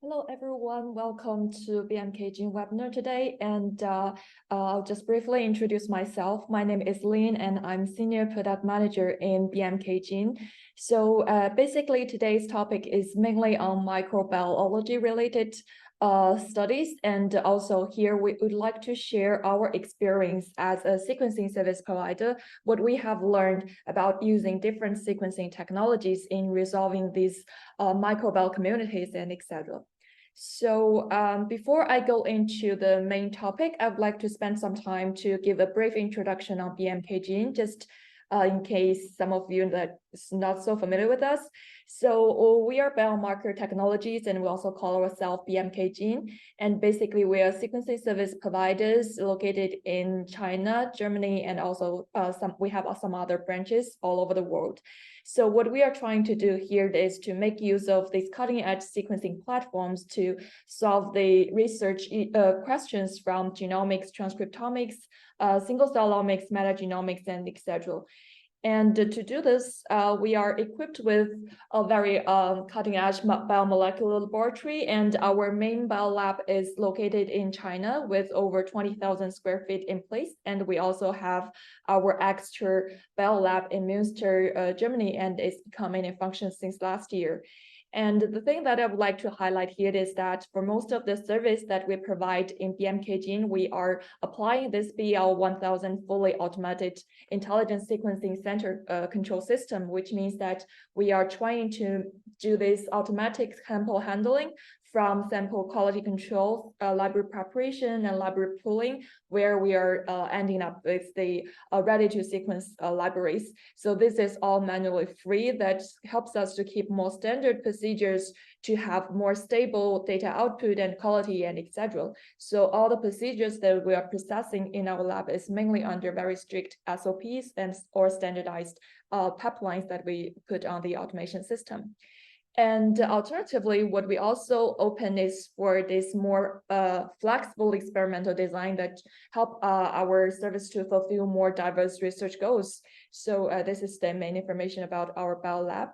Hello, everyone. Welcome to BMKGENE webinar today. And I'll just briefly introduce myself. My name is Lynn, and I'm Senior Product Manager in BMKGENE. So basically, today's topic is mainly on microbiology-related studies. And also here, we would like to share our experience as a sequencing service provider, what we have learned about using different sequencing technologies in resolving these microbial communities and etc. So before I go into the main topic, I would like to spend some time to give a brief introduction on BMKGENE, just in case some of you that is not so familiar with us. So we are biomarker technologies, and we also call ourselves BMKGENE. And basically, we are sequencing service providers located in China, Germany, and also we have some other branches all over the world. So what we are trying to do here is to make use of these cutting-edge sequencing platforms to solve the research questions from genomics, transcriptomics, single-cell omics, metagenomics, and etc. And to do this, we are equipped with a very cutting-edge biomolecular laboratory, and our main biolab is located in China with over 20,000 square feet in place. And we also have our extra biolab in Münster, Germany, and it's becoming in function since last year. And the thing that I would like to highlight here is that for most of the service that we provide in BMKGENE, we are applying this BL1000 fully automated intelligent sequencing center control system, which means that we are trying to do this automatic sample handling from sample quality control, library preparation, and library pooling, where we are ending up with the ready-to-sequence libraries. So this is all manually free. That helps us to keep more standard procedures to have more stable data output and quality and etc. So all the procedures that we are processing in our lab is mainly under very strict SOPs and or standardized pipelines that we put on the automation system. And alternatively, what we also open is for this more flexible experimental design that help our service to fulfill more diverse research goals. So this is the main information about our biolab.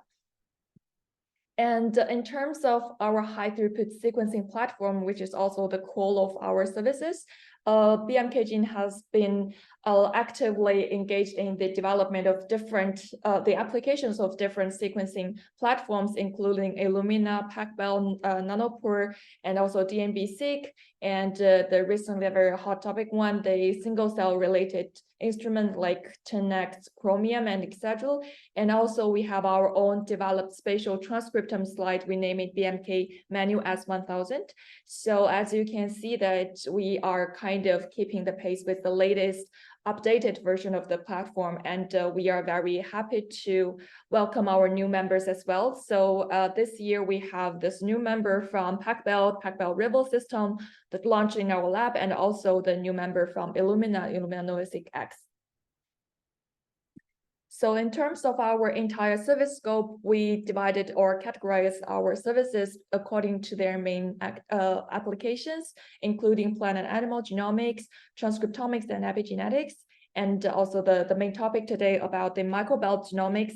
And in terms of our high throughput sequencing platform, which is also the core of our services, BMKGENE has been actively engaged in the development of the applications of different sequencing platforms, including Illumina, PacBio, Nanopore, and also DNB-seq, and the recently very hot topic one, the single-cell related instrument like 10x, Chromium, and etc. And also we have our own developed spatial transcriptome slide. We name it BMK Menu S1000. So as you can see that we are kind of keeping the pace with the latest updated version of the platform, and we are very happy to welcome our new members as well. So this year we have this new member from PacBio Rival system that launched in our lab, and also the new member from Illumina NovaSeq X. So in terms of our entire service scope, we divided or categorized our services according to their main applications, including plant and animal genomics, transcriptomics, and epigenetics, and also the main topic today about the microbial genomics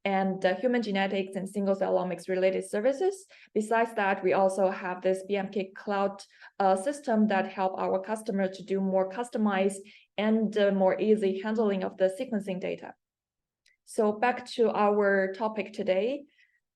and human genetics and single-cell omics related services. Besides that, we also have this BMK Cloud system that help our customers to do more customized and more easy handling of the sequencing data. So back to our topic today.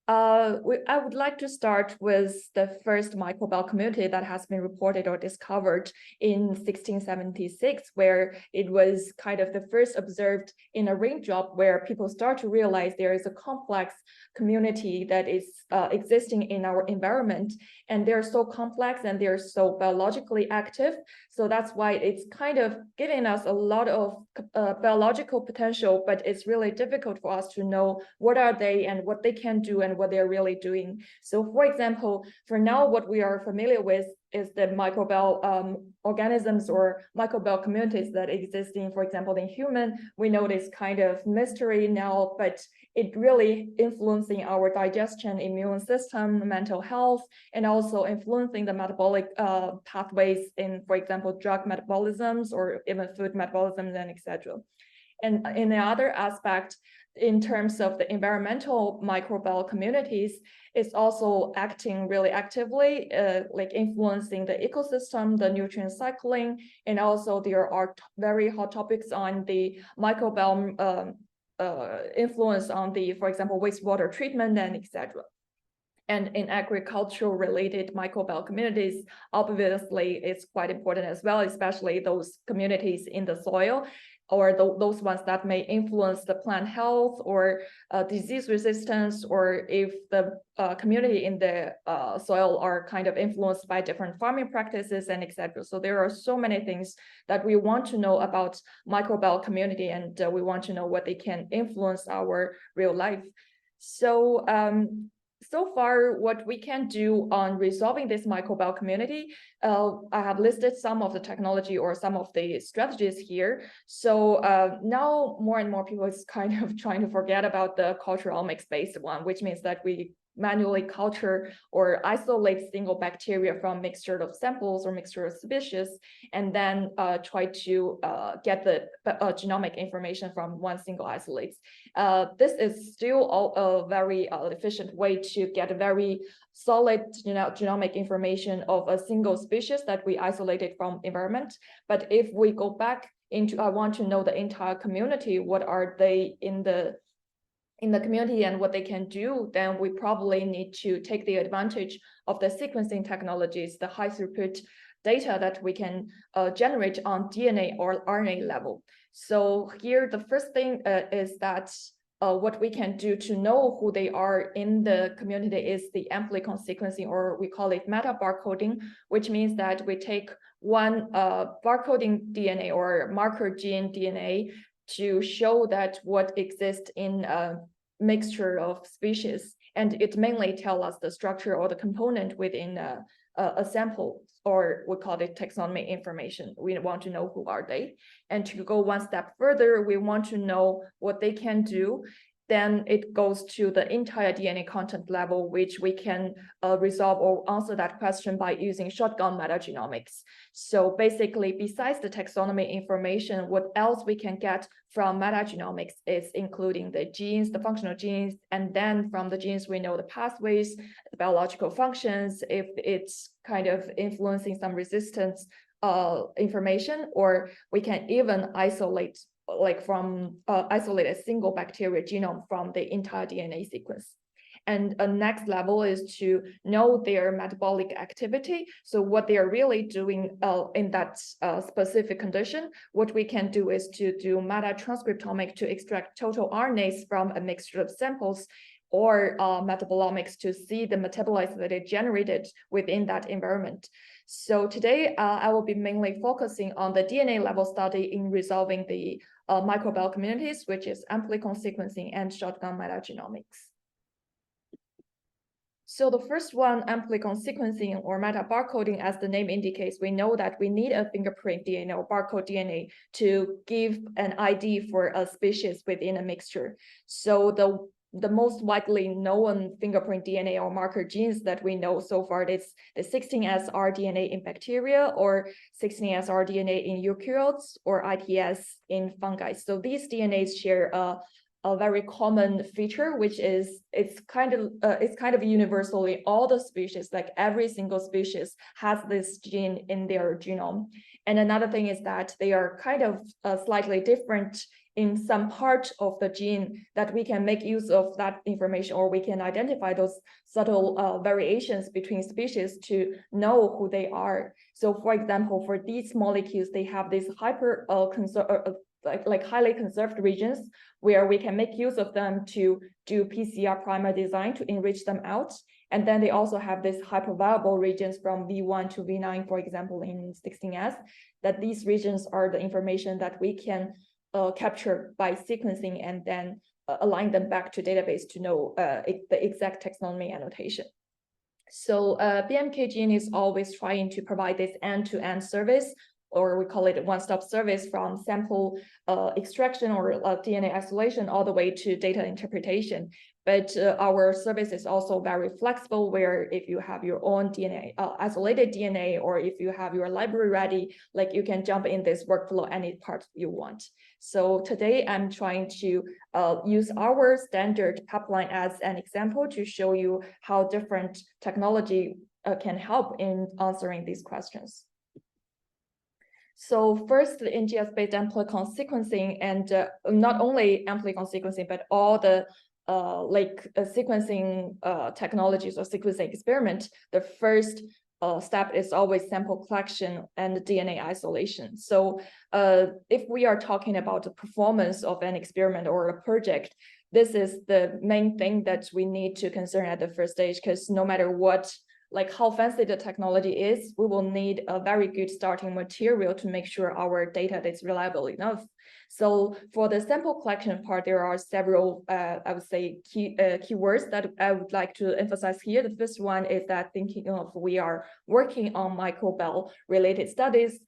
I would like to start with the first microbial community that has been reported or discovered in 1676, where it was kind of the first observed in a raindrop, where people start to realize there is a complex community that is existing in our environment, and they're so complex and they're so biologically active. So that's why it's kind of giving us a lot of biological potential, but it's really difficult for us to know what are they and what they can do and what they're really doing. So for example, for now, what we are familiar with is the microbial organisms or microbial communities that exist in, for example, in human. We know this kind of mystery now, but it really influencing our digestion, immune system, mental health, and also influencing the metabolic pathways in, for example, drug metabolisms or even food metabolisms and etc. And in the other aspect, in terms of the environmental microbial communities, it's also acting really actively, like influencing the ecosystem, the nutrient cycling, and also there are very hot topics on the microbiome influence on the, for example, wastewater treatment and etc. And in agricultural related microbial communities, obviously it's quite important as well, especially those communities in the soil, or those ones that may influence the plant health or disease resistance, or if the community in the soil are kind of influenced by different farming practices and etc. So there are so many things that we want to know about microbial community, and we want to know what they can influence our real life. So so far, what we can do on resolving this microbial community, I have listed some of the technology or some of the strategies here. So now more and more people is kind of trying to forget about the culturomics-based one, which means that we manually culture or isolate single bacteria from mixture of samples or mixture of species, and then try to get the genomic information from one single isolate. This is still a very efficient way to get a very solid genomic information of a single species that we isolated from environment. But if we go back into, I want to know the entire community, what are they in the community and what they can do, then we probably need to take the advantage of the sequencing technologies, the high throughput data that we can generate on DNA or RNA level. So here, the first thing is that what we can do to know who they are in the community is the amplicon sequencing, or we call it metabarcoding, which means that we take one barcoding DNA or marker gene DNA to show that what exists in a mixture of species, and it mainly tells us the structure or the component within a sample, or we call it taxonomy information. We want to know who are they, and to go one step further, we want to know what they can do. Then it goes to the entire DNA content level, which we can resolve or answer that question by using shotgun metagenomics. So basically, besides the taxonomy information, what else we can get from metagenomics is including the genes, the functional genes, and then from the genes, we know the pathways, the biological functions, if it's kind of influencing some resistance information, or we can even isolate isolate a single bacteria genome from the entire DNA sequence. And a next level is to know their metabolic activity. So what they are really doing in that specific condition, what we can do is to do metatranscriptomics to extract total RNAs from a mixture of samples, or metabolomics to see the metabolites that are generated within that environment. So today, I will be mainly focusing on the DNA level study in resolving the microbial communities, which is amplicon sequencing and shotgun metagenomics. So the first one, amplicon sequencing or metabarcoding, as the name indicates, we know that we need a fingerprint DNA or barcode DNA to give an ID for a species within a mixture. So the most widely known fingerprint DNA or marker genes that we know so far is the 16S rDNA in bacteria, or 16S rDNA in eukaryotes, or ITS in fungi. So these DNAs share a very common feature, which is it's kind of universal in all the species. Like every single species has this gene in their genome. And another thing is that they are kind of slightly different in some part of the gene, that we can make use of that information, or we can identify those subtle variations between species to know who they are. So for example, for these molecules, they have these highly conserved regions where we can make use of them to do PCR primer design to enrich them out. And then they also have this hyperviable regions from V1 to V9, for example, in 16S, that these regions are the information that we can capture by sequencing and then align them back to database to know the exact taxonomy annotation. So BMKGENE is always trying to provide this end-to-end service, or we call it one-stop service from sample extraction or DNA isolation all the way to data interpretation. But our service is also very flexible, where if you have your own DNA, isolated DNA, or if you have your library ready, like you can jump in this workflow any part you want. So today I'm trying to use our standard pipeline as an example to show you how different technology can help in answering these questions. So first, the NGS-based amplicon sequencing, and not only amplicon sequencing, but all the sequencing technologies or sequencing experiment, the first step is always sample collection and DNA isolation. So if we are talking about the performance of an experiment or a project, this is the main thing that we need to consider at the first stage, because no matter what, like how fancy the technology is, we will need a very good starting material to make sure our data is reliable enough. So for the sample collection part, there are several, I would say, keywords that I would like to emphasize here. The first one is that thinking of we are working on microbiome related studies.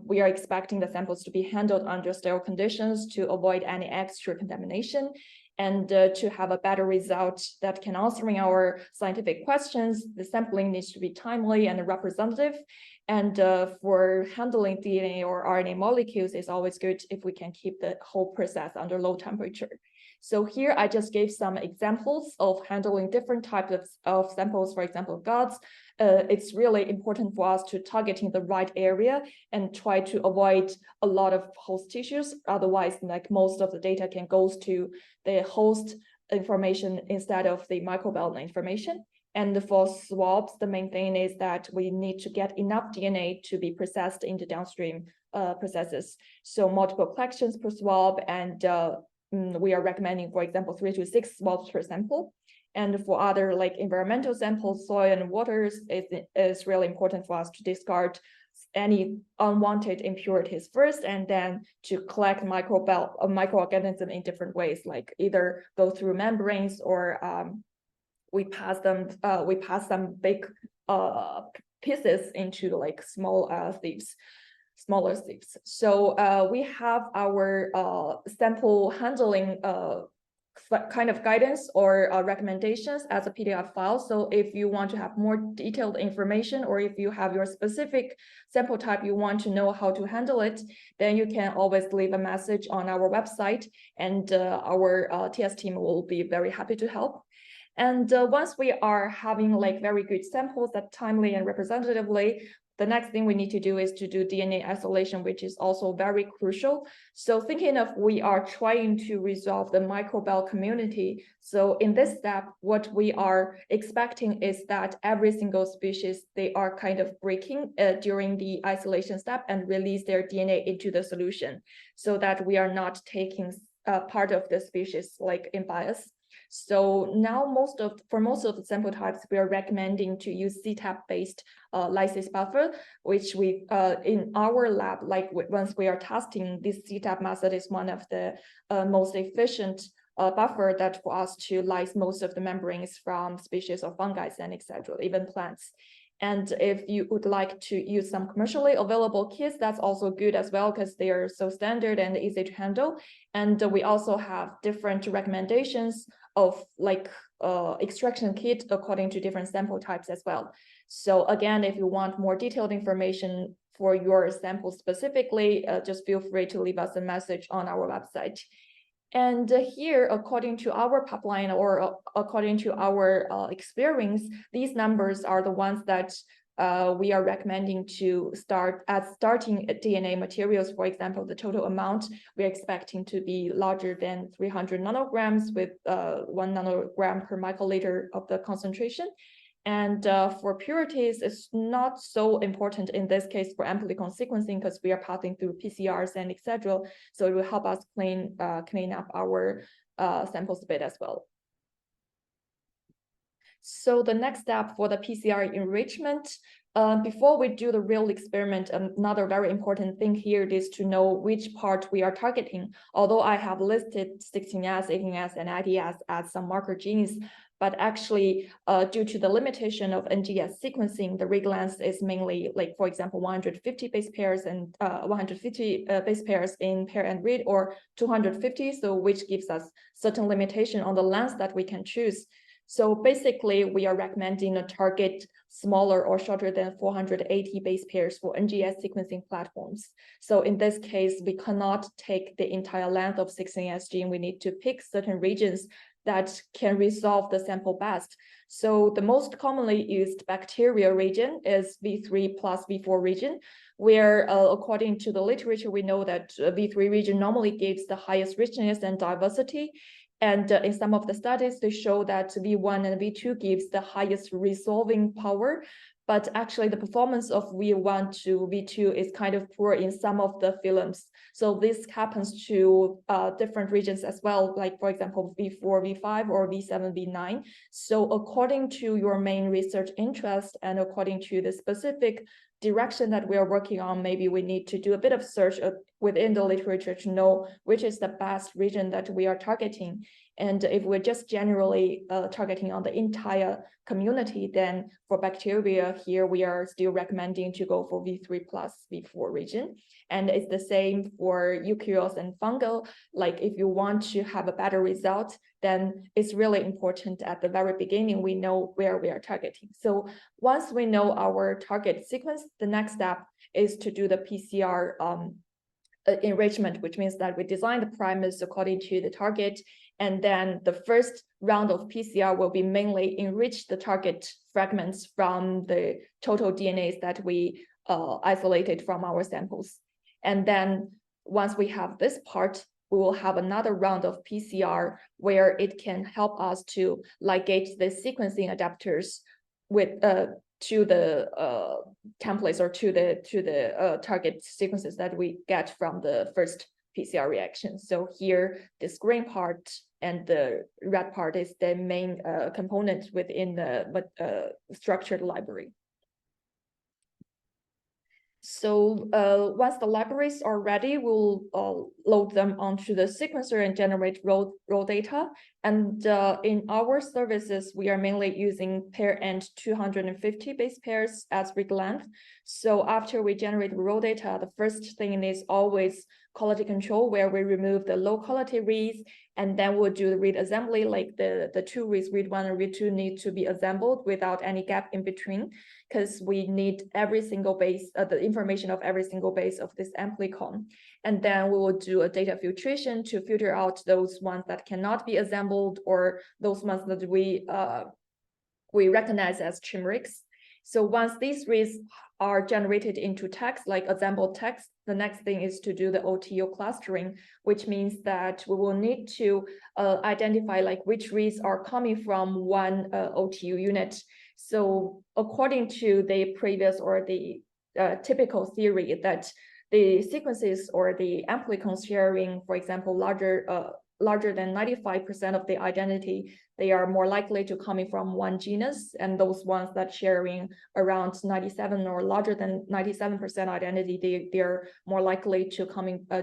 We are expecting the samples to be handled under sterile conditions to avoid any extra contamination, and to have a better result that can answering our scientific questions. The sampling needs to be timely and representative. And for handling DNA or RNA molecules, it's always good if we can keep the whole process under low temperature. So here I just gave some examples of handling different types of samples, for example, guts. It's really important for us to targeting the right area and try to avoid a lot of host tissues. Otherwise, like most of the data can go to the host information instead of the microbiome information. And for swabs, the main thing is that we need to get enough DNA to be processed into downstream processes. So multiple collections per swab, and we are recommending, for example, 3 to 6 swabs per sample. And for other like environmental samples, soil and waters, it's really important for us to discard any unwanted impurities first, and then to collect microorganisms in different ways, like either go through membranes or we pass some big pieces into like smaller sieves. So we have our sample handling kind of guidance or recommendations as a PDF file. So if you want to have more detailed information, or if you have your specific sample type you want to know how to handle it, then you can always leave a message on our website, and our TS team will be very happy to help. And once we are having like very good samples that timely and representatively, the next thing we need to do is to do DNA isolation, which is also very crucial. So thinking of we are trying to resolve the microbiome community. So in this step, what we are expecting is that every single species, they are kind of breaking during the isolation step and release their DNA into the solution, so that we are not taking part of the species like in bias. So now for most of the sample types, we are recommending to use CTAP-based lysis buffer, which we in our lab, like once we are testing, this CTAP method is one of the most efficient buffer that for us to lyse most of the membranes from species of fungi and etc., even plants. And if you would like to use some commercially available kits, that's also good as well, because they are so standard and easy to handle. And we also have different recommendations of like extraction kit according to different sample types as well. So again, if you want more detailed information for your sample specifically, just feel free to leave us a message on our website. And here, according to our pipeline or according to our experience, these numbers are the ones that we are recommending to starting DNA materials. For example, the total amount we're expecting to be larger than 300 nanograms with 1 nanogram per microliter of the concentration. And for purities, it's not so important in this case for amplicon sequencing, because we are passing through PCRs and etc. So it will help us clean up our samples a bit as well. So the next step for the PCR enrichment, before we do the real experiment, another very important thing here is to know which part we are targeting. Although I have listed 16S, 18S, and 90S as some marker genes, but actually due to the limitation of NGS sequencing, the read length is mainly like, for example, 150 base pairs and 150 base pairs in pair and read, or 250, so which gives us certain limitation on the length that we can choose. So basically, we are recommending a target smaller or shorter than 480 base pairs for NGS sequencing platforms. So in this case, we cannot take the entire length of 16S gene. We need to pick certain regions that can resolve the sample best. So the most commonly used bacterial region is V3 plus V4 region, where according to the literature, we know that V3 region normally gives the highest richness and diversity. And in some of the studies, they show that V1 and V2 gives the highest resolving power, but actually the performance of V1 to V2 is kind of poor in some of the films. So this happens to different regions as well, like for example, V4, V5, or V7, V9. So according to your main research interest and according to the specific direction that we are working on, maybe we need to do a bit of search within the literature to know which is the best region that we are targeting. And if we're just generally targeting on the entire community, then for bacteria here, we are still recommending to go for V3 plus V4 region. And it's the same for eukaryotes and fungal. Like if you want to have a better result, then it's really important at the very beginning, we know where we are targeting. So once we know our target sequence, the next step is to do the PCR enrichment, which means that we design the primers according to the target. And then the first round of PCR will be mainly enrich the target fragments from the total DNAs that we isolated from our samples. And then once we have this part, we will have another round of PCR where it can help us to ligate the sequencing adapters with to the templates or to the target sequences that we get from the first PCR reaction. So here, this green part and the red part is the main component within the structured library. So once the libraries are ready, we'll load them onto the sequencer and generate raw data. And in our services, we are mainly using pair and 250 base pairs as read length. So after we generate raw data, the first thing is always quality control, where we remove the low quality reads, and then we'll do the read assembly, like the two reads, read 1 and read 2, need to be assembled without any gap in between, because we need every single base, the information of every single base of this amplicon. And then we will do a data filtration to filter out those ones that cannot be assembled, or those ones that we recognize as chimerics. So once these reads are generated into text, like assembled text, the next thing is to do the OTU clustering, which means that we will need to identify like which reads are coming from one OTU unit. So according to the previous or the typical theory that the sequences or the amplicons sharing, for example, larger than 95% of the identity, they are more likely to coming from one genus, and those ones that sharing around 97 or larger than 97% identity, they're more likely to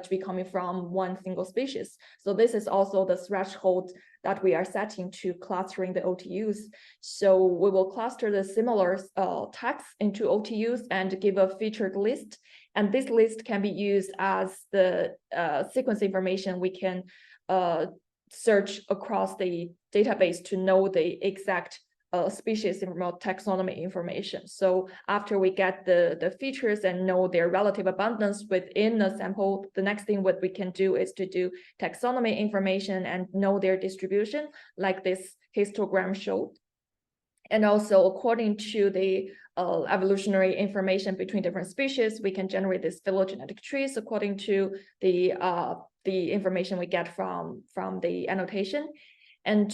be coming from one single species. So this is also the threshold that we are setting to clustering the OTUs. So we will cluster the similar text into OTUs and give a featured list. And this list can be used as the sequence information we can search across the database to know the exact species taxonomy information. So after we get the features and know their relative abundance within a sample, the next thing what we can do is to do taxonomy information and know their distribution, like this histogram showed. And also according to the evolutionary information between different species, we can generate this phylogenetic trees according to the information we get from the annotation, and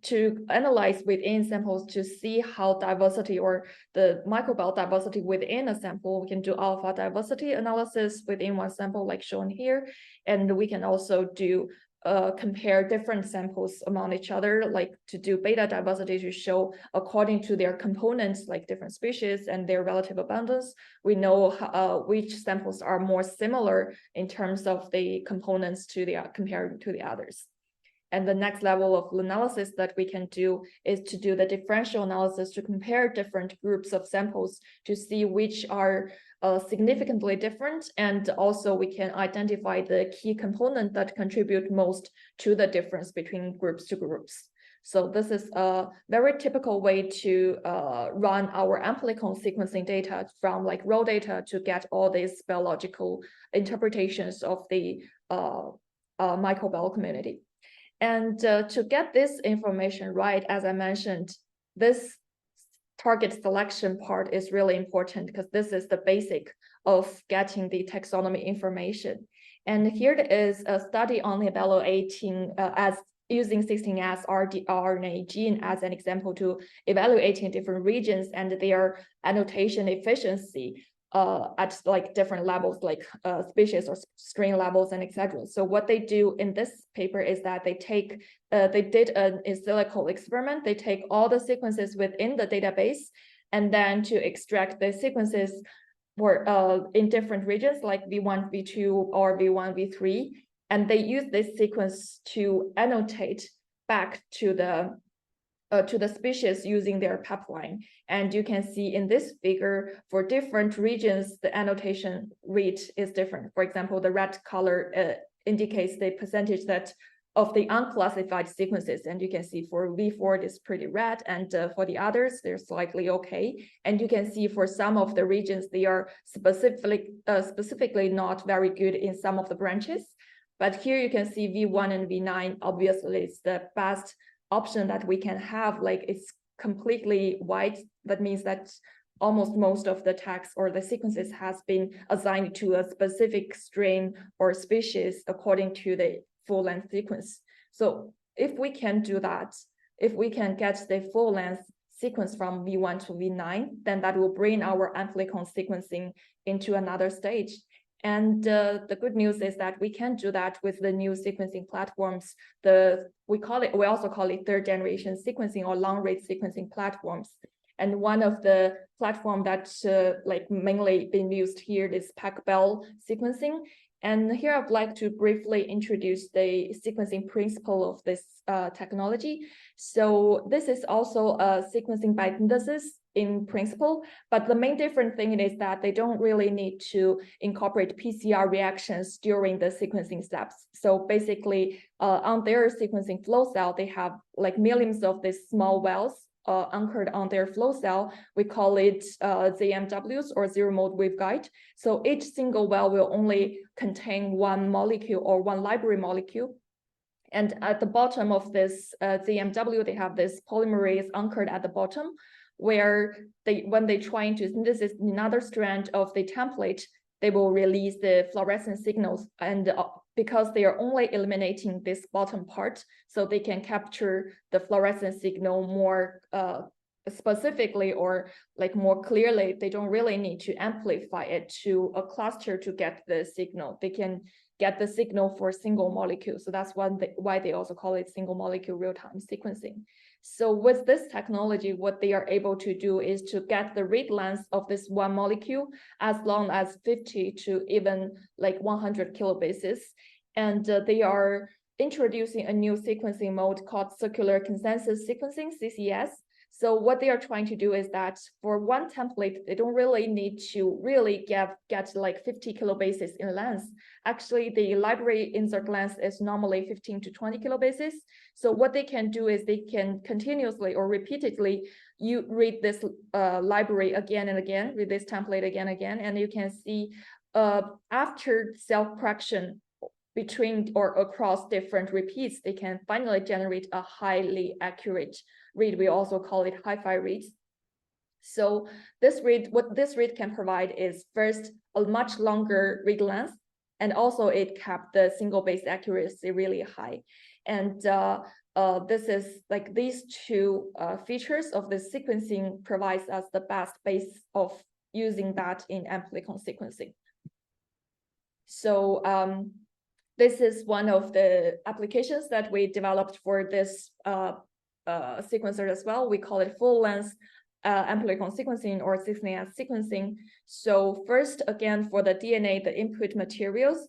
to analyze within samples to see how diversity or the microbial diversity within a sample. We can do alpha diversity analysis within one sample like shown here, and we can also do compare different samples among each other, like to do beta diversity to show according to their components, like different species and their relative abundance, we know which samples are more similar in terms of the components to the compared to the others. And the next level of analysis that we can do is to do the differential analysis to compare different groups of samples to see which are significantly different. And also we can identify the key component that contribute most to the difference between groups to groups. So this is a very typical way to run our Amplicon sequencing data from like raw data to get all these biological interpretations of the microbial community. And to get this information right, as I mentioned, this target selection part is really important because this is the basic of getting the taxonomy information. And here is a study on evaluating as using 16S rDNA gene as an example to evaluating different regions and their annotation efficiency at like different levels, like species or strain levels and etc. So what they do in this paper is that they take, they did an in silico experiment. They take all the sequences within the database and then to extract the sequences were in different regions like V1, V2 or V1, V3. And they use this sequence to annotate back to the species using their pipeline. And you can see in this figure, for different regions, the annotation rate is different. For example, the red color indicates the percentage that of the unclassified sequences. And you can see for V4, it's pretty red. And for the others, they're slightly okay. And you can see for some of the regions, they are specifically not very good in some of the branches. But here you can see V1 and V9, obviously it's the best option that we can have, like it's completely white. That means that almost most of the tags or the sequences has been assigned to a specific strain or species according to the full length sequence. So if we can do that, if we can get the full length sequence from V1 to V9, then that will bring our Amplicon sequencing into another stage. And the good news is that we can do that with the new sequencing platforms. We also call it third generation sequencing or long read sequencing platforms. And one of the platform that's like mainly been used here is PacBio sequencing. And here I'd like to briefly introduce the sequencing principle of this technology. So this is also a sequencing by synthesis in principle, but the main different thing is that they don't really need to incorporate PCR reactions during the sequencing steps. So basically on their sequencing flow cell, they have like millions of these small wells anchored on their flow cell. We call it ZMWs or zero mode waveguide. So each single well will only contain one molecule or one library molecule. And at the bottom of this ZMW, they have this polymerase anchored at the bottom, where when they try to synthesize another strand of the template, they will release the fluorescent signals. And because they are only eliminating this bottom part, so they can capture the fluorescent signal more specifically or like more clearly. They don't really need to amplify it to a cluster to get the signal. They can get the signal for single molecule. So that's why they also call it single molecule real-time sequencing. So with this technology, what they are able to do is to get the read length of this one molecule as long as 50 to even like 100 kilobases. And they are introducing a new sequencing mode called circular consensus sequencing, CCS. So what they are trying to do is that for one template, they don't really need to really get like 50 kilobases in length. Actually, the library insert length is normally 15 to 20 kilobases. So what they can do is they can continuously or repeatedly read this library again and again, read this template again and again, and you can see after self-correction between or across different repeats, they can finally generate a highly accurate read. We also call it hi-fi reads. So this read, what this read can provide is first a much longer read length, and also it kept the single base accuracy really high. And this is like these two features of the sequencing provides us the best base of using that in Amplicon sequencing. So this is one of the applications that we developed for this sequencer as well. We call it full length Amplicon sequencing or 16S sequencing. So first, again, for the DNA, the input materials,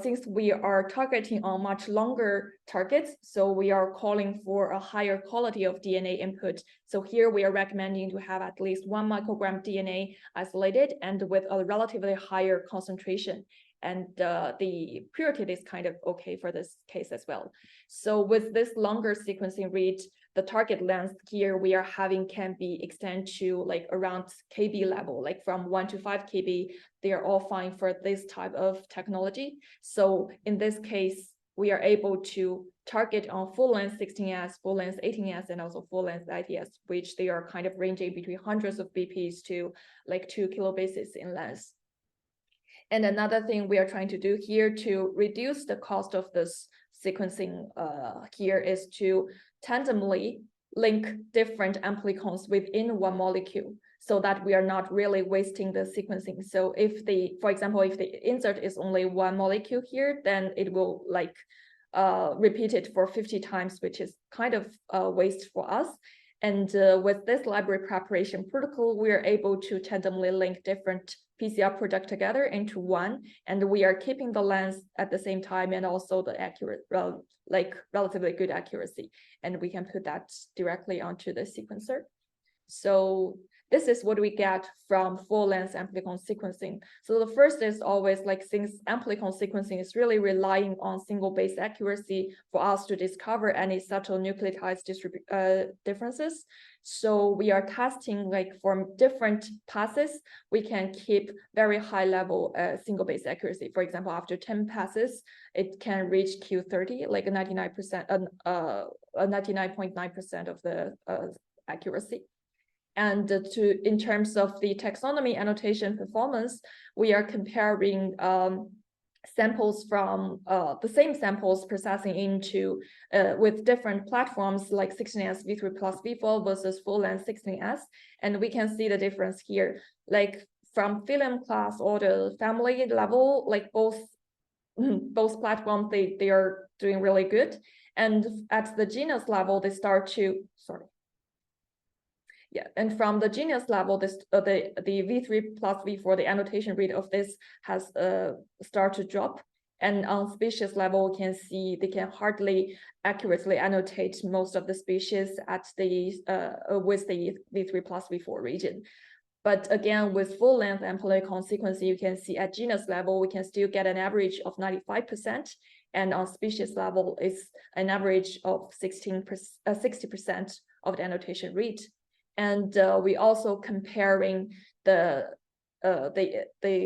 since we are targeting on much longer targets, so we are calling for a higher quality of DNA input. So here we are recommending to have at least 1 microgram DNA isolated and with a relatively higher concentration. And the purity is kind of okay for this case as well. So with this longer sequencing read, the target length here we are having can be extended to like around KB level, like from 1 to 5 KB. They are all fine for this type of technology. So in this case, we are able to target on full-length 16S, full-length 18S, and also full-length ITS, which they are kind of ranging between hundreds of BPs to like 2 kilobases in length. And another thing we are trying to do here to reduce the cost of this sequencing here is to tandemly link different amplicons within one molecule so that we are not really wasting the sequencing. So if for example, if the insert is only one molecule here, then it will like repeat it for 50 times, which is kind of a waste for us. And with this library preparation protocol, we are able to tandemly link different PCR product together into one, and we are keeping the length at the same time and also the accurate, like relatively good accuracy. And we can put that directly onto the sequencer. So this is what we get from full-length amplicon sequencing. So the first is always like, since amplicon sequencing is really relying on single base accuracy for us to discover any subtle nucleotide differences. So we are testing like for different passes, we can keep very high level single base accuracy. For example, after 10 passes, it can reach Q30, like a 99%, 99.9% of the accuracy. And in terms of the taxonomy annotation performance, we are comparing samples from the same samples processing into with different platforms like 16S V3 plus V4 versus full-length 16S, and we can see the difference here. Like from phylum class or the family level, like both platforms, they are doing really good, and at the genus level, they start to and from the genus level, this the V3 plus V4, the annotation rate of this has started to drop. And on species level, we can see they can hardly accurately annotate most of the species at the with the V3 plus V4 region. But again, with full-length amplicon sequencing, you can see at genus level, we can still get an average of 95%. And on species level, it's an average of 60% of the annotation rate. And we also comparing the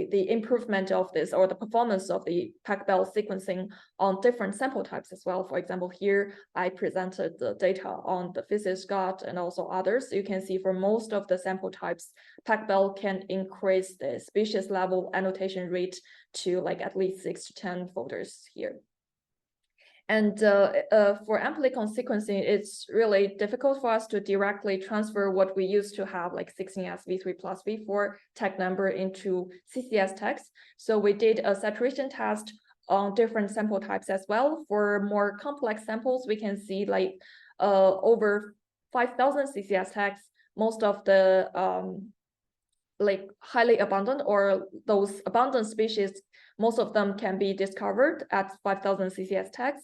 improvement of this or the performance of the PacBio sequencing on different sample types as well. For example, here I presented the data on the physis gut and also others. You can see for most of the sample types, PacBio can increase the species level annotation rate to like at least 6 to 10 folders here. And for amplicon sequencing, it's really difficult for us to directly transfer what we used to have, like 16S V3 plus V4 tag number into CCS tags. So we did a saturation test on different sample types as well. For more complex samples, we can see like over 5,000 CCS tags. Most of the like highly abundant or those abundant species, most of them can be discovered at 5,000 CCS tags.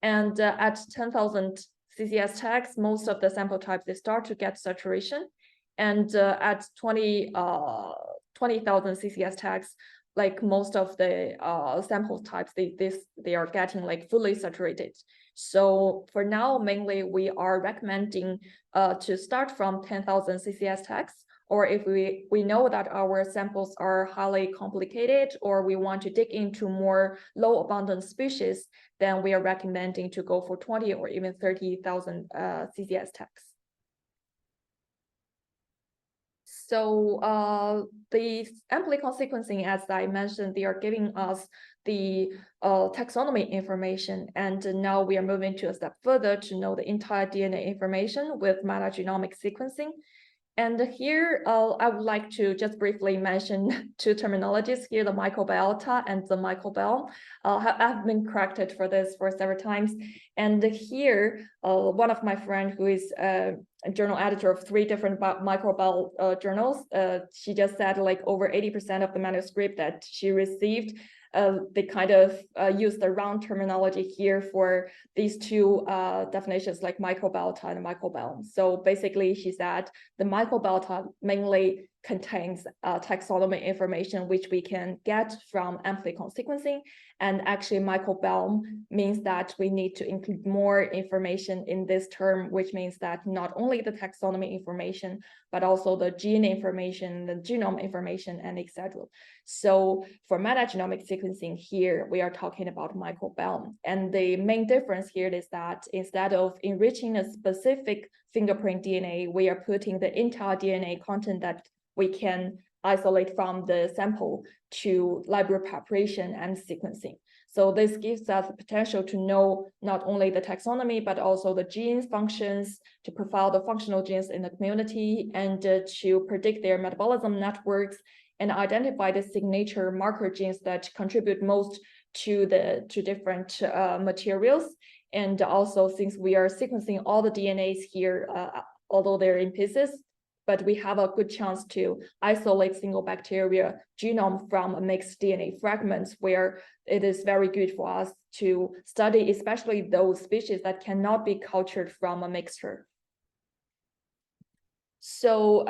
And at 10,000 CCS tags, most of the sample types, they start to get saturation. And at 20,000 CCS tags, like most of the sample types, they are getting like fully saturated. So for now, mainly we are recommending to start from 10,000 CCS tags, or if we know that our samples are highly complicated or we want to dig into more low abundant species, then we are recommending to go for 20 or even 30,000 CCS tags. So the amplicon sequencing, as I mentioned, they are giving us the taxonomy information. And now we are moving to a step further to know the entire DNA information with metagenomic sequencing. And here, I would like to just briefly mention two terminologies here, the microbiota and the microbiome. I've been corrected for this for several times. And here, one of my friends who is a journal editor of 3 different microbiome journals, she just said like over 80% of the manuscript that she received they kind of use the wrong terminology here for these two definitions, like microbiota and microbiome. So basically, she said the microbiota mainly contains taxonomy information, which we can get from amplicon sequencing. And actually, microbiome means that we need to include more information in this term, which means that not only the taxonomy information, but also the gene information, the genome information, and etc. So for metagenomic sequencing here, we are talking about microbiome. And the main difference here is that instead of enriching a specific fingerprint DNA, we are putting the entire DNA content that we can isolate from the sample to library preparation and sequencing. So this gives us the potential to know not only the taxonomy, but also the genes functions, to profile the functional genes in the community, and to predict their metabolism networks, and identify the signature marker genes that contribute most to different materials. And also, since we are sequencing all the DNAs here, although they're in pieces, but we have a good chance to isolate single bacteria genome from mixed DNA fragments, where it is very good for us to study, especially those species that cannot be cultured from a mixture. So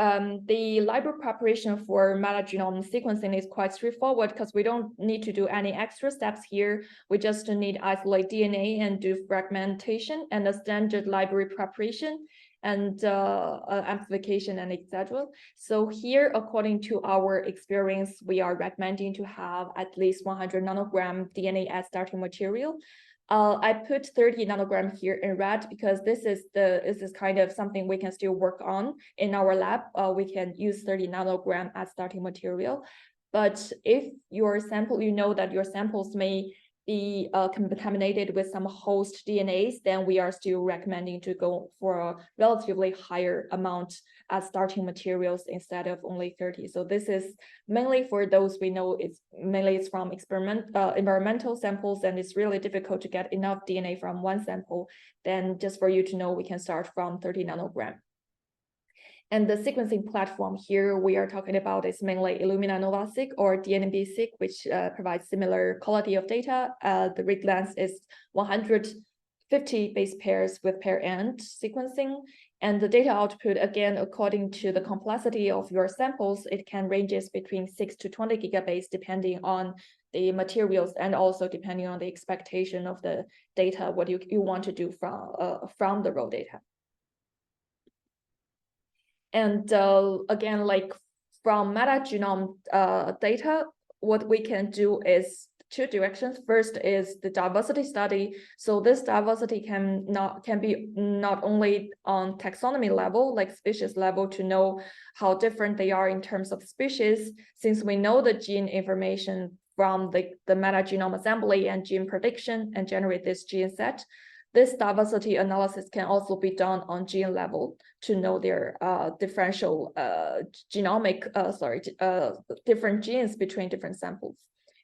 the library preparation for metagenome sequencing is quite straightforward, because we don't need to do any extra steps here. We just need to isolate DNA and do fragmentation and a standard library preparation and amplification and etc. So here, according to our experience, we are recommending to have at least 100 nanogram DNA as starting material. I put 30 nanogram here in red because this is kind of something we can still work on in our lab. We can use 30 nanogram as starting material. But if your sample, you know that your samples may be contaminated with some host DNAs, then we are still recommending to go for a relatively higher amount as starting materials instead of only 30. So this is mainly for those we know it's from environmental samples, and it's really difficult to get enough DNA from one sample. Then just for you to know, we can start from 30 nanogram. And the sequencing platform here we are talking about is mainly Illumina NovaSeq or DNB-seq, which provides similar quality of data. The read length is 150 base pairs with pair-end sequencing. And the data output, again, according to the complexity of your samples, it can ranges between 6 to 20 gigabase, depending on the materials and also depending on the expectation of the data, what you want to do from the raw data. And again, like from metagenome data, what we can do is two directions. First is the diversity study. So this diversity can be not only on taxonomy level, like species level, to know how different they are in terms of species, since we know the gene information from the metagenome assembly and gene prediction and generate this gene set. This diversity analysis can also be done on gene level to know their differential different genes between different samples.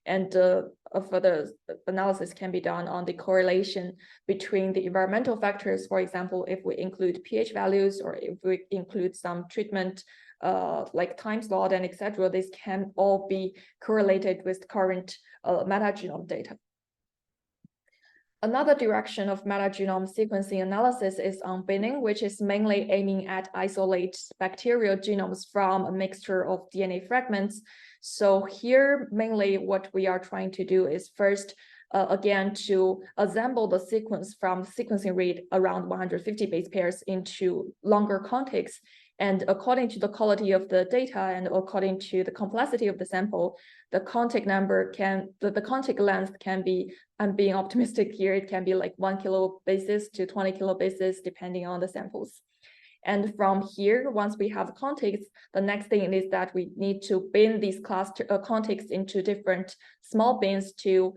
And further analysis can be done on the correlation between the environmental factors. For example, if we include pH values or if we include some treatment like time slot and etc., this can all be correlated with current metagenome data. Another direction of metagenome sequencing analysis is on binning, which is mainly aiming at isolate bacterial genomes from a mixture of DNA fragments. So here, mainly what we are trying to do is first, again, to assemble the sequence from sequencing rate around 150 base pairs into longer contigs. And according to the quality of the data and according to the complexity of the sample, the contig number the contig length can be, I'm being optimistic here, it can be like 1 kilobases to 20 kilobases, depending on the samples. And from here, once we have contigs, the next thing is that we need to bin these cluster contigs into different small bins to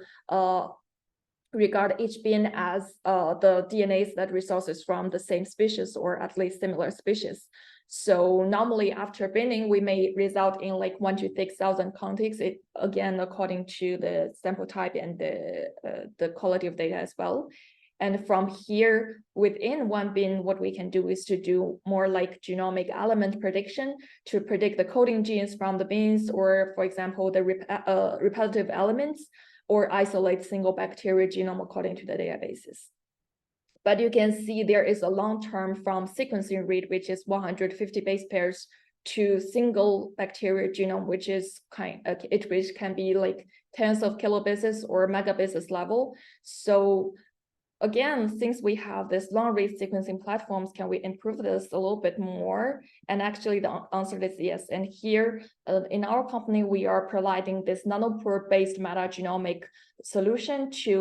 regard each bin as the DNAs that resources from the same species or at least similar species. So normally after binning, we may result in like 1 to 6,000 contigs, again, according to the sample type and the quality of data as well. And from here, within one bin, what we can do is to do more like genomic element prediction to predict the coding genes from the bins, or for example, the repetitive elements or isolate single bacteria genome according to the databases. But you can see there is a long term from sequencing read, which is 150 base pairs, to single bacteria genome, which is which can be like tens of kilobases or megabases level. So again, since we have this long read sequencing platforms, can we improve this a little bit more? And actually the answer is yes. And here in our company, we are providing this nanopore-based metagenomic solution to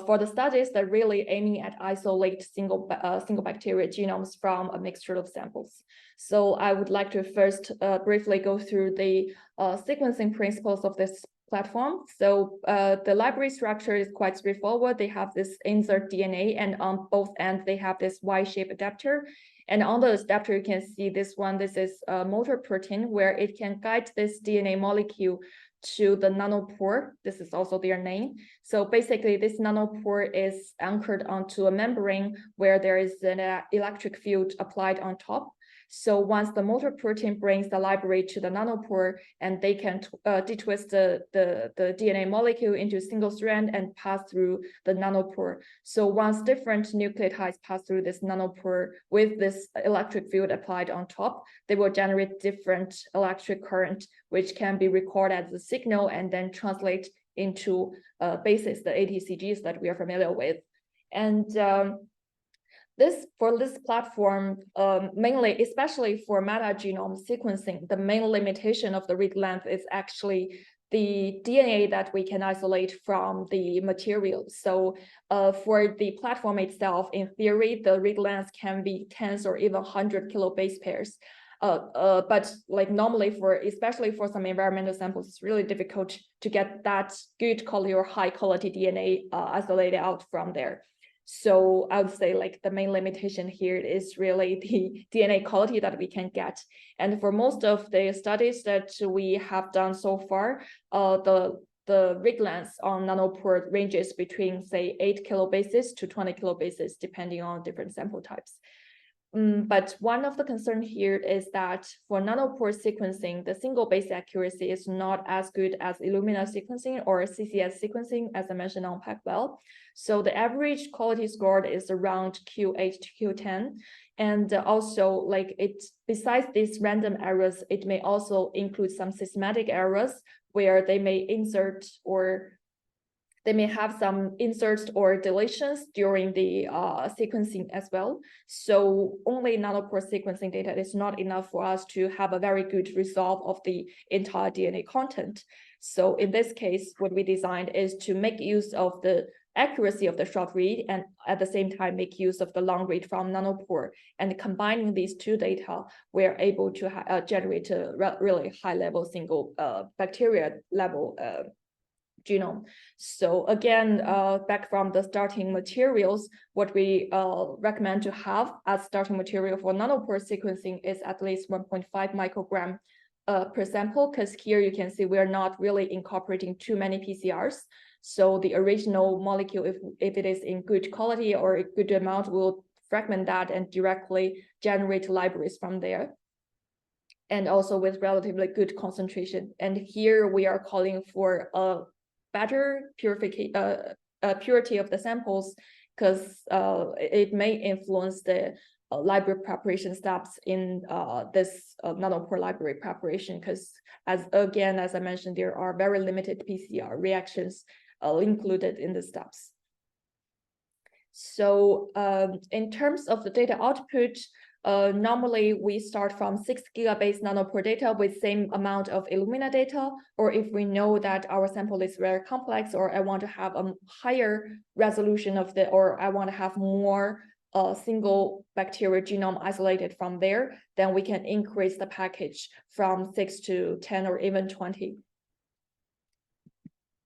for the studies that really aiming at isolate single bacteria genomes from a mixture of samples. So I would like to first briefly go through the sequencing principles of this platform. So the library structure is quite straightforward. They have this insert DNA, and on both ends they have this Y-shaped adapter. And on the adapter, you can see this one. This is a motor protein where it can guide this DNA molecule to the nanopore. This is also their name. So basically, this nanopore is anchored onto a membrane where there is an electric field applied on top. So once the motor protein brings the library to the nanopore, and they can detwist the DNA molecule into a single strand and pass through the nanopore. So once different nucleotides pass through this nanopore with this electric field applied on top, they will generate different electric current, which can be recorded as a signal and then translate into bases, the ATCGs that we are familiar with. And for this platform, mainly, especially for metagenome sequencing, the main limitation of the read length is actually the DNA that we can isolate from the material. So for the platform itself, in theory, the read length can be tens or even 100 kilobase pairs. But like normally especially for some environmental samples, it's really difficult to get that good quality or high quality DNA isolated out from there. So I would say like the main limitation here is really the DNA quality that we can get. And for most of the studies that we have done so far, the read length on nanopore ranges between say 8 kilobases to 20 kilobases, depending on different sample types. But one of the concerns here is that for nanopore sequencing, the single base accuracy is not as good as Illumina sequencing or CCS sequencing, as I mentioned on PacBio. So the average quality scored is around Q8 to Q10. And also, like besides these random errors, it may also include some systematic errors where they may insert or they may have some inserts or deletions during the sequencing as well. So only nanopore sequencing data is not enough for us to have a very good resolve of the entire DNA content. So in this case, what we designed is to make use of the accuracy of the short read and at the same time make use of the long read from nanopore. And combining these two data, we're able to generate a really high level single bacteria level genome. So again, back from the starting materials, what we recommend to have as starting material for nanopore sequencing is at least 1.5 microgram per sample, because here you can see we're not really incorporating too many PCRs. So the original molecule, if it is in good quality or a good amount, we'll fragment that and directly generate libraries from there. And also with relatively good concentration. And here we are calling for a better purity of the samples, because it may influence the library preparation steps in this nanopore library preparation, because as I mentioned, there are very limited PCR reactions included in the steps. So in terms of the data output, normally we start from 6 gigabase nanopore data with same amount of Illumina data, or if we know that our sample is very complex, or I want to have a higher resolution of or I want to have more single bacteria genome isolated from there, then we can increase the package from 6 to 10 or even 20.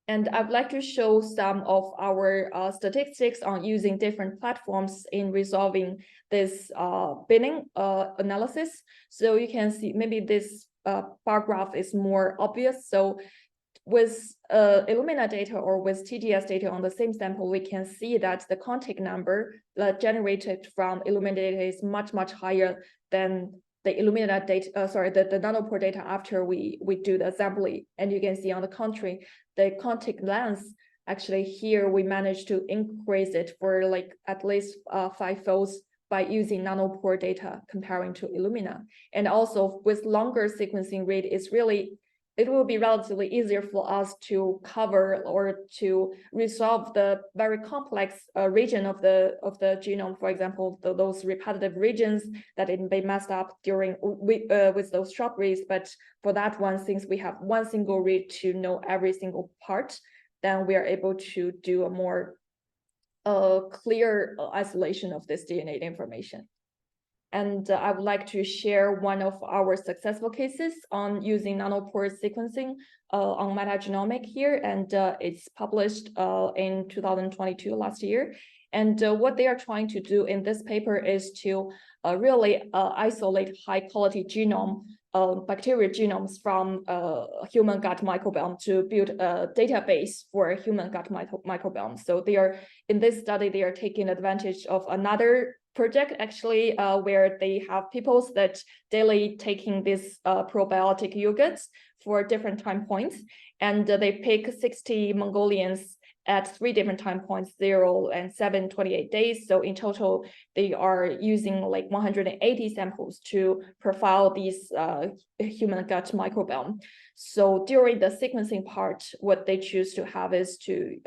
And I'd like to show some of our statistics on using different platforms in resolving this binning analysis. So you can see maybe this bar graph is more obvious. So with Illumina data or with TGS data on the same sample, we can see that the contact number generated from Illumina data is much, much higher than the Illumina data, the nanopore data after we do the assembly. And you can see on the contrary, the contact length, actually here we managed to increase it for like at least 5-folds by using nanopore data comparing to Illumina. And also with longer sequencing rate, it will be relatively easier for us to cover or to resolve the very complex region of the genome. For example, those repetitive regions that it may messed up during with those short reads. But for that one, since we have one single read to know every single part, then we are able to do a more clear isolation of this DNA information. And I would like to share one of our successful cases on using nanopore sequencing on metagenomics here. And it's published in 2022, last year. And what they are trying to do in this paper is to really isolate high quality genome, bacterial genomes from human gut microbiome to build a database for human gut microbiome. So in this study, they are taking advantage of another project actually where they have people that daily taking this probiotic yogurts for different time points, and they pick 60 Mongolians at 3 different time points, 0 and 7, 28 days. So in total, they are using like 180 samples to profile these human gut microbiome. So during the sequencing part, what they choose to have is to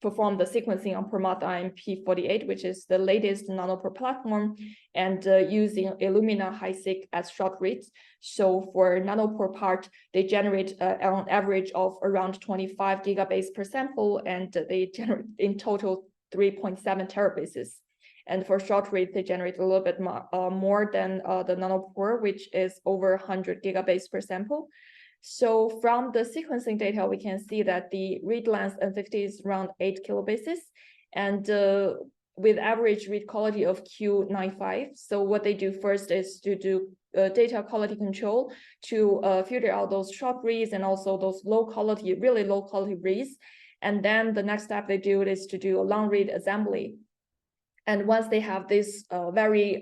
perform the sequencing on Promoth IMP48, which is the latest nanopore platform, and using Illumina HiSeq as short reads. So for nanopore part, they generate an average of around 25 gigabase per sample, and they generate in total 3.7 terabases. And for short read, they generate a little bit more than the nanopore, which is over 100 gigabase per sample. So from the sequencing data, we can see that the read length N50 is around 8 kilobases, and with average read quality of Q95. So what they do first is to do data quality control to filter out those short reads and also those really low quality reads. And then the next step they do is to do a long read assembly. And once they have this very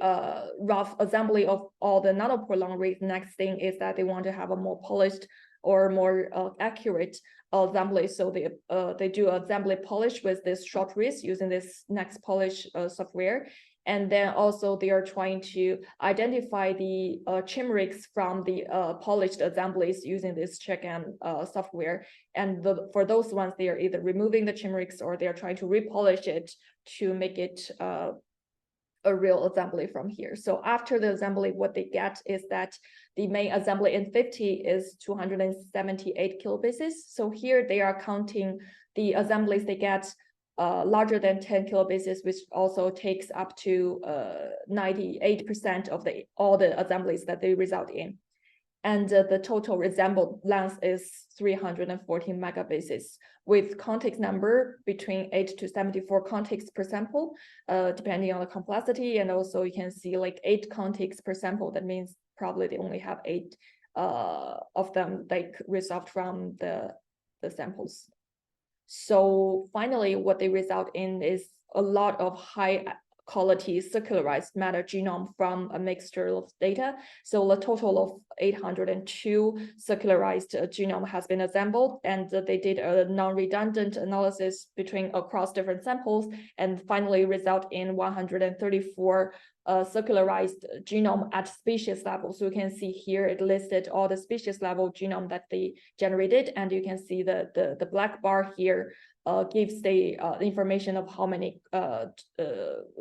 rough assembly of all the nanopore long reads, the next thing is that they want to have a more polished or more accurate assembly. So they do assembly polish with this short reads using this next polish software. And then also they are trying to identify the chimerisks from the polished assemblies using this check-in software. And for those ones, they are either removing the chimerisks or they are trying to repolish it to make it a real assembly from here. So after the assembly, what they get is that the main assembly in 50 is 278 kilobases. So here they are counting the assemblies they get larger than 10 kilobases, which also takes up to 98% of all the assemblies that they result in. And the total resembled length is 314 megabases with context number between 8 to 74 contexts per sample, depending on the complexity. And also you can see like 8 contexts per sample. That means probably they only have 8 of them like resolved from the samples. So finally, what they result in is a lot of high quality circularized metagenome from a mixture of data. So a total of 802 circularized genome has been assembled, and they did a non-redundant analysis across different samples, and finally result in 134 circularized genome at species level. So you can see here it listed all the species level genome that they generated, and you can see the black bar here gives the information of how many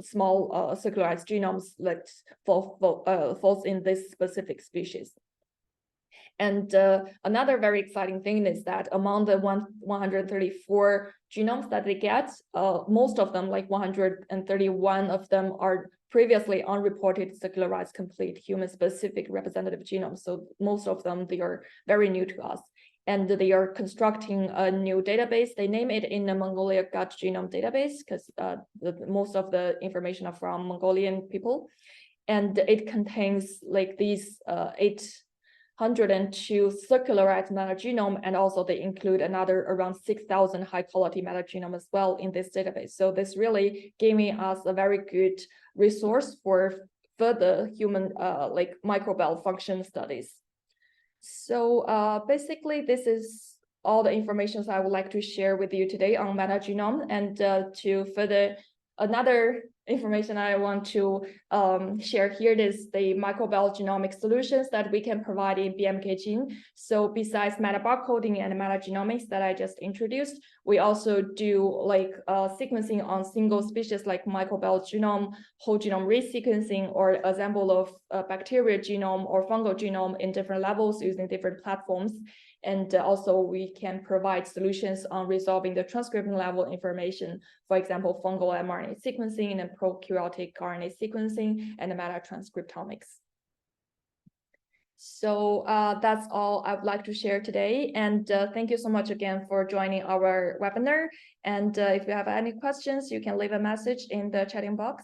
small circularized genomes that falls in this specific species. And another very exciting thing is that among the 134 genomes that they get, most of them, like 131 of them, are previously unreported circularized complete human-specific representative genomes. So most of them, they are very new to us. And they are constructing a new database. They name it in the Mongolia Gut Genome Database because most of the information are from Mongolian people. And it contains like these 802 circularized metagenome, and also they include another around 6,000 high quality metagenome as well in this database. So this really gave me us a very good resource for further human like microbial function studies. So basically, this is all the information I would like to share with you today on metagenome. And to further another information I want to share here is the microbial genomic solutions that we can provide in BMKGENE. So besides metabarcoding and metagenomics that I just introduced, we also do like sequencing on single species like microbial genome, whole genome resequencing, or assemble of bacterial genome or fungal genome in different levels using different platforms. And also we can provide solutions on resolving the transcription level information, for example, fungal mRNA sequencing and prokaryotic RNA sequencing and metatranscriptomics. So that's all I would like to share today. And thank you so much again for joining our webinar. And if you have any questions, you can leave a message in the chatting box.